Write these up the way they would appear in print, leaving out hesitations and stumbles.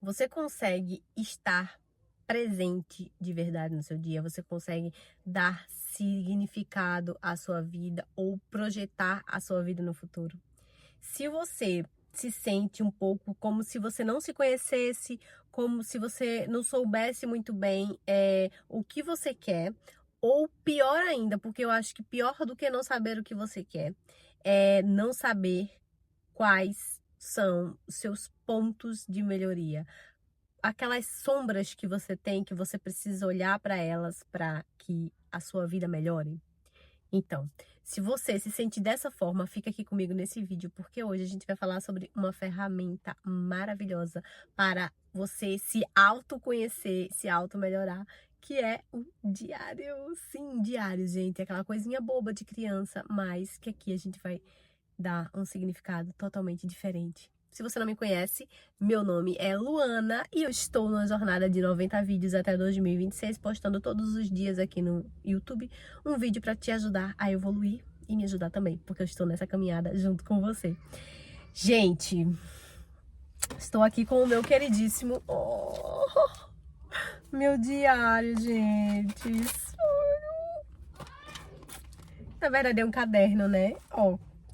Você consegue estar presente de verdade no seu dia? Você consegue dar significado à sua vida ou projetar a sua vida no futuro? Se você se sente um pouco como se você não se conhecesse, como se você não soubesse muito bem o que você quer, ou pior ainda, porque eu acho que pior do que não saber o que você quer, é não saber quais são os seus pontos de melhoria, aquelas sombras que você tem, que você precisa olhar para elas para que a sua vida melhore. Então, se você se sente dessa forma, fica aqui comigo nesse vídeo, porque hoje a gente vai falar sobre uma ferramenta maravilhosa para você se autoconhecer, se auto-melhorar, que é o diário. Sim, diário, gente, aquela coisinha boba de criança, mas que aqui a gente vai dar um significado totalmente diferente. Se você não me conhece, meu nome é Luana e eu estou numa jornada de 90 vídeos até 2026, postando todos os dias aqui no YouTube um vídeo para te ajudar a evoluir e me ajudar também, porque eu estou nessa caminhada junto com você. Gente, estou aqui com o meu queridíssimo... meu diário, gente. Na verdade é um caderno, né?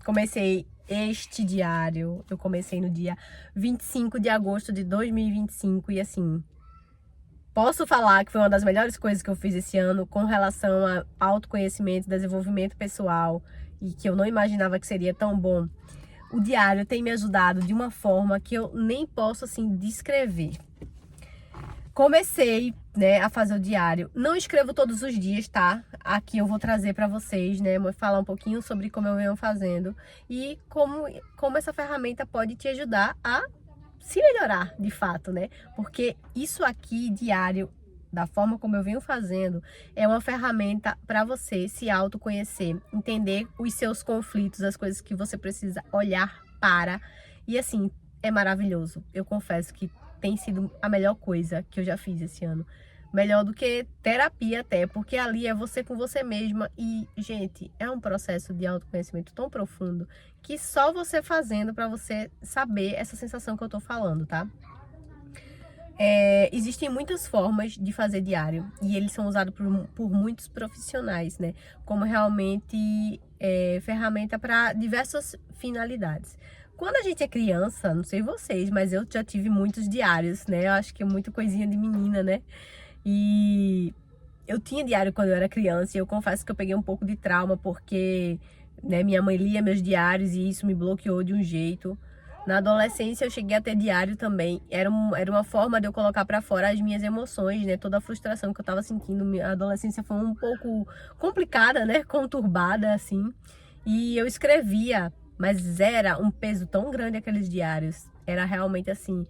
Comecei este diário, eu comecei no dia 25 de agosto de 2025 e assim, posso falar que foi uma das melhores coisas que eu fiz esse ano com relação a autoconhecimento, desenvolvimento pessoal e que eu não imaginava que seria tão bom. O diário tem me ajudado de uma forma que eu nem posso assim descrever. Comecei, né, a fazer o diário. Não escrevo todos os dias, tá? Aqui eu vou trazer para vocês, né, vou falar um pouquinho sobre como eu venho fazendo e como essa ferramenta pode te ajudar a se melhorar, de fato, né? Porque isso aqui, diário, da forma como eu venho fazendo, é uma ferramenta para você se autoconhecer, entender os seus conflitos, as coisas que você precisa olhar para. E assim, é maravilhoso. Eu confesso que tem sido a melhor coisa que eu já fiz esse ano. Melhor do que terapia até, porque ali é você com você mesma e, gente, é um processo de autoconhecimento tão profundo que só você fazendo para você saber essa sensação que eu tô falando, tá? Existem muitas formas de fazer diário e eles são usados por muitos profissionais, né? Como realmente ferramenta para diversas finalidades. Quando a gente é criança, não sei vocês, mas eu já tive muitos diários, né? Eu acho que é muita coisinha de menina, né? E eu tinha diário quando eu era criança e eu confesso que eu peguei um pouco de trauma porque, né, minha mãe lia meus diários e isso me bloqueou de um jeito. Na adolescência eu cheguei a ter diário também. Era uma forma de eu colocar pra fora as minhas emoções, né? Toda a frustração que eu tava sentindo. A adolescência foi um pouco complicada, né? Conturbada, assim. E eu escrevia, mas era um peso tão grande aqueles diários. Era realmente assim,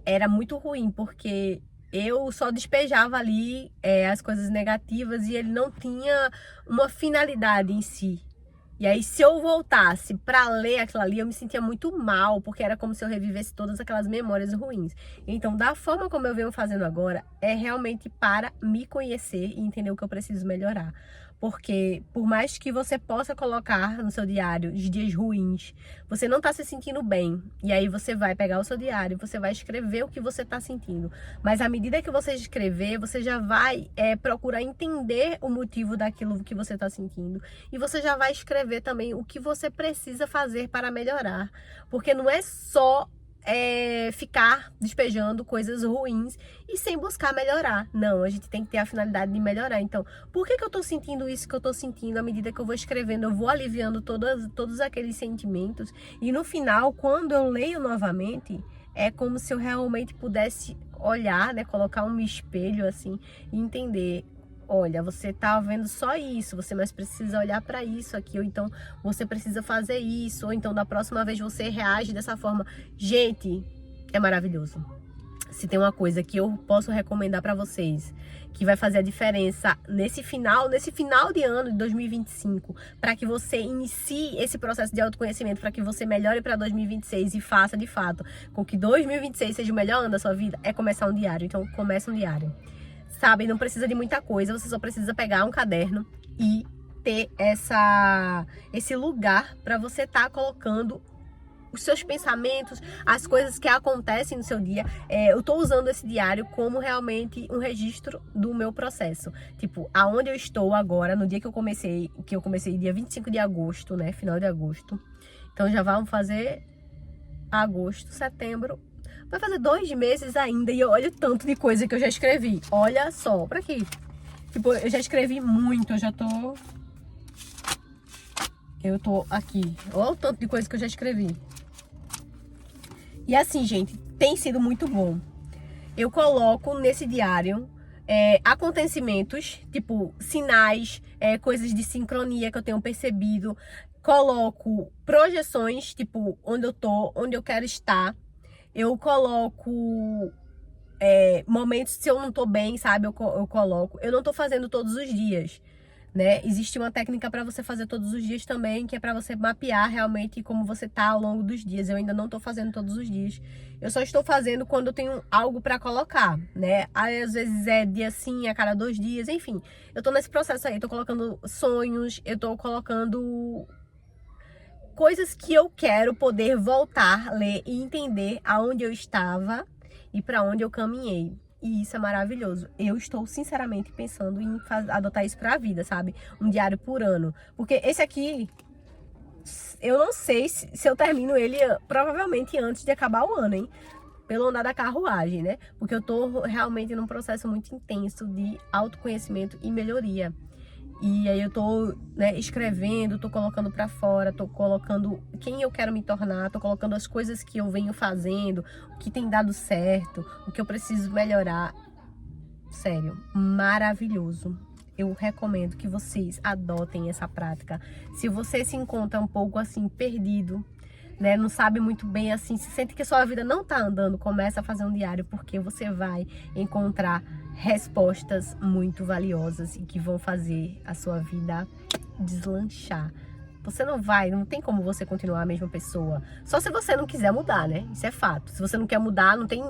era muito ruim, porque eu só despejava ali as coisas negativas e ele não tinha uma finalidade em si. E aí, se eu voltasse para ler aquilo ali, eu me sentia muito mal, porque era como se eu revivesse todas aquelas memórias ruins. Então, da forma como eu venho fazendo agora, é realmente para me conhecer e entender o que eu preciso melhorar. Porque, por mais que você possa colocar no seu diário os dias ruins, você não tá se sentindo bem. E aí, você vai pegar o seu diário, você vai escrever o que você tá sentindo. Mas, à medida que você escrever, você já vai procurar entender o motivo daquilo que você tá sentindo. E você já vai escrever também o que você precisa fazer para melhorar. Porque não é só ficar despejando coisas ruins e sem buscar melhorar. Não, a gente tem que ter a finalidade de melhorar. Então, por que eu tô sentindo isso que eu tô sentindo? À medida que eu vou escrevendo, eu vou aliviando todos aqueles sentimentos. E no final, quando eu leio novamente, é como se eu realmente pudesse olhar, né, colocar um espelho assim e entender: olha, você tá vendo só isso, você mais precisa olhar para isso aqui, ou então você precisa fazer isso, ou então da próxima vez você reage dessa forma. Gente, é maravilhoso. Se tem uma coisa que eu posso recomendar para vocês, que vai fazer a diferença nesse final de ano de 2025, para que você inicie esse processo de autoconhecimento, para que você melhore para 2026 e faça de fato com que 2026 seja o melhor ano da sua vida, é começar um diário. Então, comece um diário. Sabe, não precisa de muita coisa, você só precisa pegar um caderno e ter esse lugar para você estar colocando os seus pensamentos, as coisas que acontecem no seu dia. Eu tô usando esse diário como realmente um registro do meu processo. Tipo, aonde eu estou agora, no dia que eu comecei dia 25 de agosto, né? Final de agosto. Então já vamos fazer agosto, setembro. Vai fazer 2 meses ainda e olha o tanto de coisa que eu já escrevi. Olha só, pra aqui. Tipo, eu já escrevi muito, eu tô aqui. Olha o tanto de coisa que eu já escrevi. E assim, gente, tem sido muito bom. Eu coloco nesse diário acontecimentos, tipo sinais, coisas de sincronia que eu tenho percebido. Coloco projeções, tipo onde eu tô, onde eu quero estar. Eu coloco momentos, se eu não tô bem, sabe? Eu coloco. Eu não tô fazendo todos os dias, né? Existe uma técnica para você fazer todos os dias também, que é para você mapear realmente como você tá ao longo dos dias. Eu ainda não tô fazendo todos os dias. Eu só estou fazendo quando eu tenho algo para colocar, né? Aí, às vezes é dia sim, a cada 2 dias, enfim. Eu tô nesse processo aí, tô colocando sonhos, eu tô colocando coisas que eu quero poder voltar, ler e entender aonde eu estava e para onde eu caminhei. E isso é maravilhoso. Eu estou sinceramente pensando em adotar isso para a vida, sabe? Um diário por ano. Porque esse aqui, eu não sei se eu termino ele provavelmente antes de acabar o ano, hein? Pelo andar da carruagem, né? Porque eu tô realmente num processo muito intenso de autoconhecimento e melhoria. E aí eu tô, né, escrevendo, tô colocando pra fora, tô colocando quem eu quero me tornar, tô colocando as coisas que eu venho fazendo, o que tem dado certo, o que eu preciso melhorar. Sério, maravilhoso. Eu recomendo que vocês adotem essa prática. Se você se encontra um pouco assim perdido, né, não sabe muito bem assim, se sente que sua vida não tá andando, começa a fazer um diário, porque você vai encontrar respostas muito valiosas e que vão fazer a sua vida deslanchar. Você não tem como você continuar a mesma pessoa. Só se você não quiser mudar, né? Isso é fato. Se você não quer mudar, não tem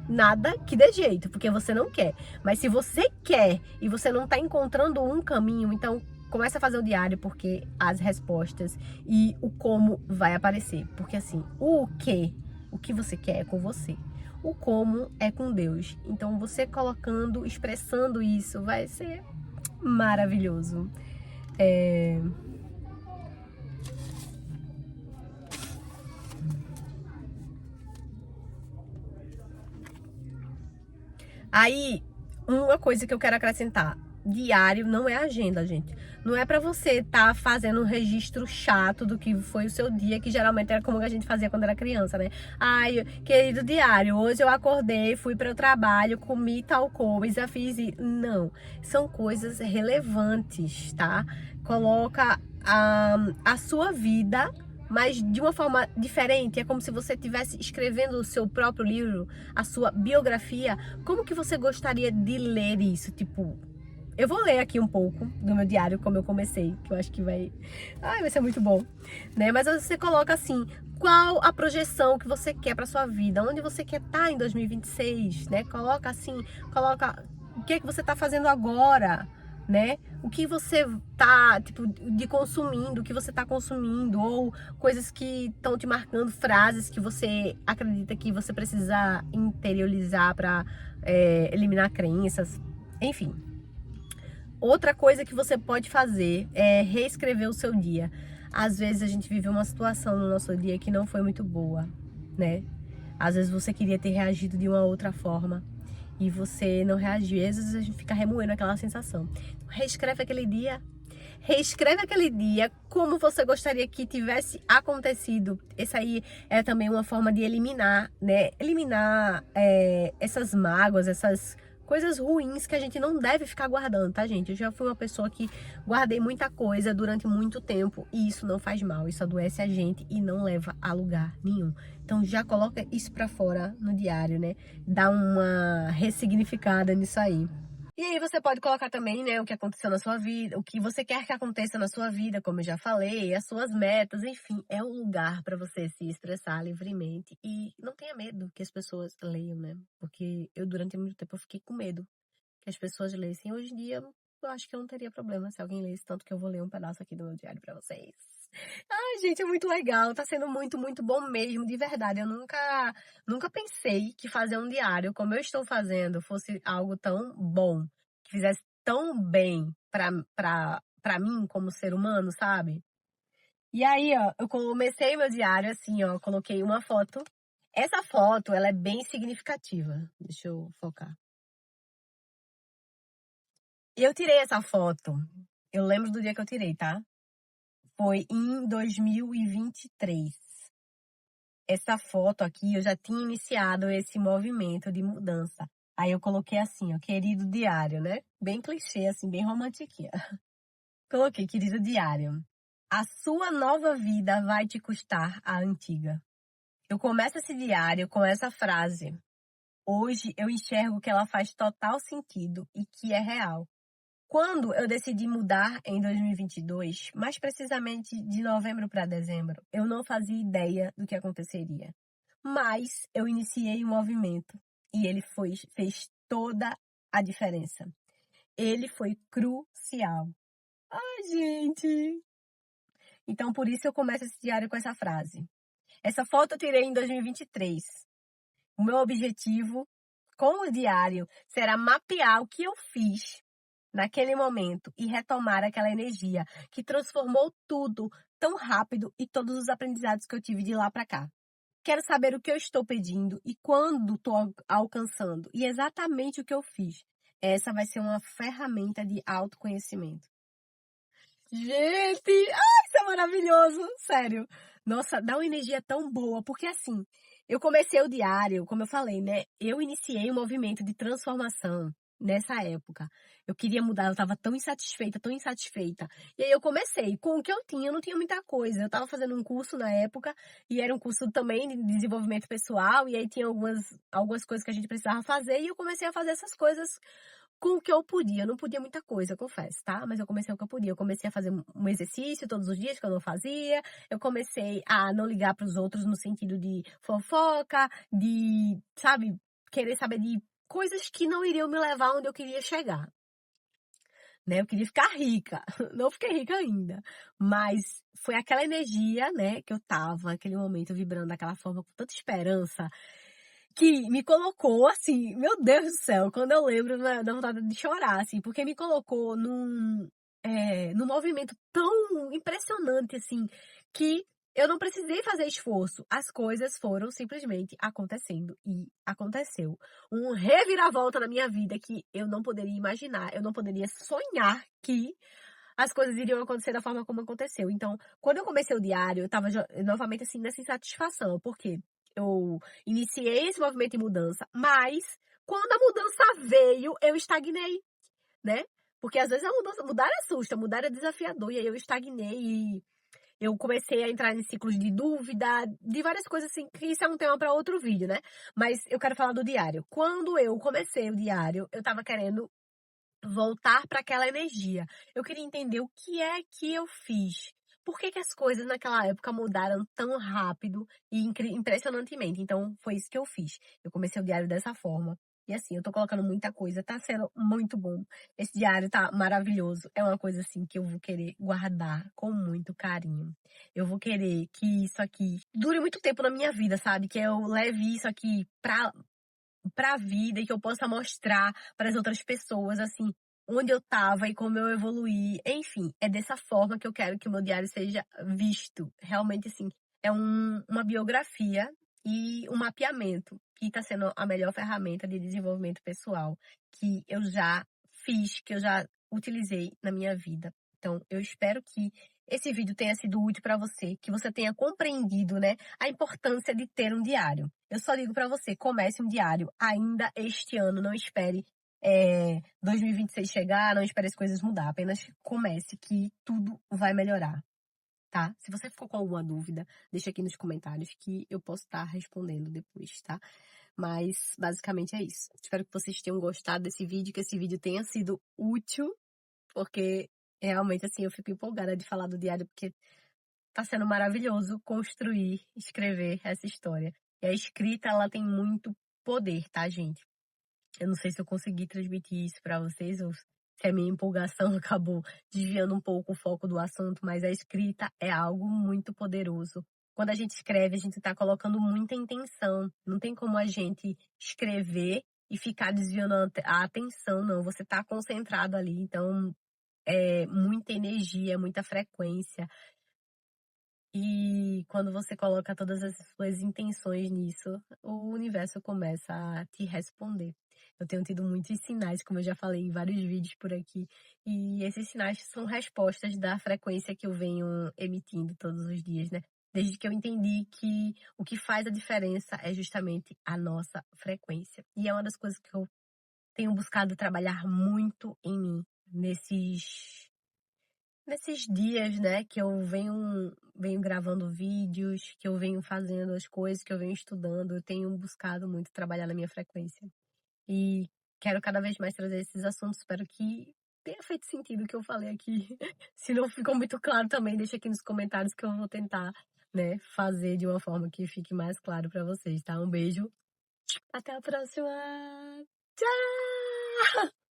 nada que dê jeito, porque você não quer. Mas se você quer e você não tá encontrando um caminho, então começa a fazer o diário, porque as respostas e o como vai aparecer. Porque assim, o que você quer é com você. O como é com Deus. Então você colocando, expressando isso, vai ser maravilhoso. Aí, uma coisa que eu quero acrescentar. Diário não é agenda, gente. Não é pra você estar fazendo um registro chato do que foi o seu dia, que geralmente era como a gente fazia quando era criança, né? Ai, querido diário, hoje eu acordei, fui para o trabalho, comi tal coisa, fiz isso. Não, são coisas relevantes, tá? Coloca a sua vida, mas de uma forma diferente. É como se você estivesse escrevendo o seu próprio livro, a sua biografia. Como que você gostaria de ler isso? Tipo, eu vou ler aqui um pouco do meu diário, como eu comecei, que eu acho que vai ser muito bom, né? Mas você coloca assim, qual a projeção que você quer para sua vida? Onde você quer estar em 2026, né? Coloca assim, coloca o que é que você está fazendo agora, né? O que você tá, tipo, de consumindo, o que você tá consumindo, ou coisas que estão te marcando, frases que você acredita que você precisa interiorizar para eliminar crenças, enfim. Outra coisa que você pode fazer é reescrever o seu dia. Às vezes a gente vive uma situação no nosso dia que não foi muito boa, né? Às vezes você queria ter reagido de uma outra forma e você não reagiu. E às vezes a gente fica remoendo aquela sensação. Então, reescreve aquele dia como você gostaria que tivesse acontecido. Essa aí é também uma forma de eliminar, né? Eliminar essas mágoas, essas coisas ruins que a gente não deve ficar guardando, tá, gente? Eu já fui uma pessoa que guardei muita coisa durante muito tempo e isso não faz mal, isso adoece a gente e não leva a lugar nenhum. Então já coloca isso pra fora no diário, né? Dá uma ressignificada nisso aí. E aí você pode colocar também, né, o que aconteceu na sua vida, o que você quer que aconteça na sua vida, como eu já falei, as suas metas, enfim, é um lugar para você se expressar livremente e não tenha medo que as pessoas leiam, né? Porque eu durante muito tempo eu fiquei com medo que as pessoas lessem. Hoje em dia eu acho que eu não teria problema se alguém lesse, tanto que eu vou ler um pedaço aqui do meu diário para vocês. Ai, gente, é muito legal, tá sendo muito, muito bom mesmo, de verdade. Eu nunca pensei que fazer um diário, como eu estou fazendo, fosse algo tão bom, que fizesse tão bem pra mim como ser humano, sabe? E aí, ó, eu comecei meu diário assim, ó, coloquei uma foto. Essa foto, ela é bem significativa. Deixa eu focar. Eu tirei essa foto, eu lembro do dia que eu tirei, tá? Foi em 2023. Essa foto aqui, eu já tinha iniciado esse movimento de mudança. Aí eu coloquei assim, ó, querido diário, né? Bem clichê, assim, bem romantiquinha. Coloquei, querido diário. A sua nova vida vai te custar a antiga. Eu começo esse diário com essa frase. Hoje eu enxergo que ela faz total sentido e que é real. Quando eu decidi mudar em 2022, mais precisamente de novembro para dezembro, eu não fazia ideia do que aconteceria. Mas eu iniciei o movimento e fez toda a diferença. Ele foi crucial. Ai, gente! Então, por isso eu começo esse diário com essa frase. Essa foto eu tirei em 2023. O meu objetivo com o diário será mapear o que eu fiz naquele momento e retomar aquela energia que transformou tudo tão rápido e todos os aprendizados que eu tive de lá para cá. Quero saber o que eu estou pedindo e quando estou alcançando e exatamente o que eu fiz. Essa vai ser uma ferramenta de autoconhecimento. Gente, ai, isso é maravilhoso, sério. Nossa, dá uma energia tão boa, porque assim, eu comecei o diário, como eu falei, né? Eu iniciei um movimento de transformação nessa época. Eu queria mudar, eu estava tão insatisfeita, tão insatisfeita. E aí eu comecei, com o que eu tinha, eu não tinha muita coisa. Eu estava fazendo um curso na época, e era um curso também de desenvolvimento pessoal, e aí tinha algumas coisas que a gente precisava fazer, e eu comecei a fazer essas coisas com o que eu podia. Eu não podia muita coisa, eu confesso, tá? Mas eu comecei o que eu podia. Eu comecei a fazer um exercício todos os dias que eu não fazia. Eu comecei a não ligar para os outros no sentido de fofoca, de, sabe, querer saber de coisas que não iriam me levar onde eu queria chegar, né? Eu queria ficar rica. Não fiquei rica ainda, mas foi aquela energia, né, que eu tava, aquele momento vibrando daquela forma com tanta esperança, que me colocou assim, meu Deus do céu, quando eu lembro dá vontade de chorar, assim, porque me colocou num movimento tão impressionante, assim, que eu não precisei fazer esforço. As coisas foram simplesmente acontecendo e aconteceu. Um reviravolta na minha vida que eu não poderia imaginar, eu não poderia sonhar que as coisas iriam acontecer da forma como aconteceu. Então, quando eu comecei o diário, eu estava novamente assim nessa insatisfação, porque eu iniciei esse movimento de mudança, mas quando a mudança veio, eu estagnei, né? Porque às vezes a mudança, mudar assusta, mudar é desafiador, e aí eu estagnei e eu comecei a entrar em ciclos de dúvida, de várias coisas assim, que isso é um tema para outro vídeo, né? Mas eu quero falar do diário. Quando eu comecei o diário, eu tava querendo voltar para aquela energia. Eu queria entender o que é que eu fiz. Por que que as coisas naquela época mudaram tão rápido e impressionantemente? Então, foi isso que eu fiz. Eu comecei o diário dessa forma. E assim, eu tô colocando muita coisa, tá sendo muito bom. Esse diário tá maravilhoso. É uma coisa assim que eu vou querer guardar com muito carinho. Eu vou querer que isso aqui dure muito tempo na minha vida, sabe? Que eu leve isso aqui pra vida e que eu possa mostrar para as outras pessoas, assim, onde eu estava e como eu evoluí. Enfim, é dessa forma que eu quero que o meu diário seja visto. Realmente, assim, é uma biografia e um mapeamento que está sendo a melhor ferramenta de desenvolvimento pessoal que eu já fiz, que eu já utilizei na minha vida. Então, eu espero que esse vídeo tenha sido útil para você, que você tenha compreendido, né, a importância de ter um diário. Eu só digo para você, comece um diário ainda este ano, não espere 2026 chegar, não espere as coisas mudar, apenas comece que tudo vai melhorar, tá? Se você ficou com alguma dúvida, deixa aqui nos comentários que eu posso estar respondendo depois, tá? Mas basicamente é isso. Espero que vocês tenham gostado desse vídeo, que esse vídeo tenha sido útil, porque realmente assim eu fico empolgada de falar do diário, porque tá sendo maravilhoso construir, escrever essa história. E a escrita, ela tem muito poder, tá, gente? Eu não sei se eu consegui transmitir isso pra vocês ou que a minha empolgação acabou desviando um pouco o foco do assunto, mas a escrita é algo muito poderoso. Quando a gente escreve, a gente está colocando muita intenção. Não tem como a gente escrever e ficar desviando a atenção, não. Você está concentrado ali, então é muita energia, muita frequência. E quando você coloca todas as suas intenções nisso, o universo começa a te responder. Eu tenho tido muitos sinais, como eu já falei em vários vídeos por aqui, e esses sinais são respostas da frequência que eu venho emitindo todos os dias, né? Desde que eu entendi que o que faz a diferença é justamente a nossa frequência. E é uma das coisas que eu tenho buscado trabalhar muito em mim nesses dias, né, que eu venho gravando vídeos, que eu venho fazendo as coisas, que eu venho estudando, eu tenho buscado muito trabalhar na minha frequência. E quero cada vez mais trazer esses assuntos, espero que tenha feito sentido o que eu falei aqui. Se não ficou muito claro também, deixa aqui nos comentários que eu vou tentar, né, fazer de uma forma que fique mais claro pra vocês, tá? Um beijo, até a próxima. Tchau!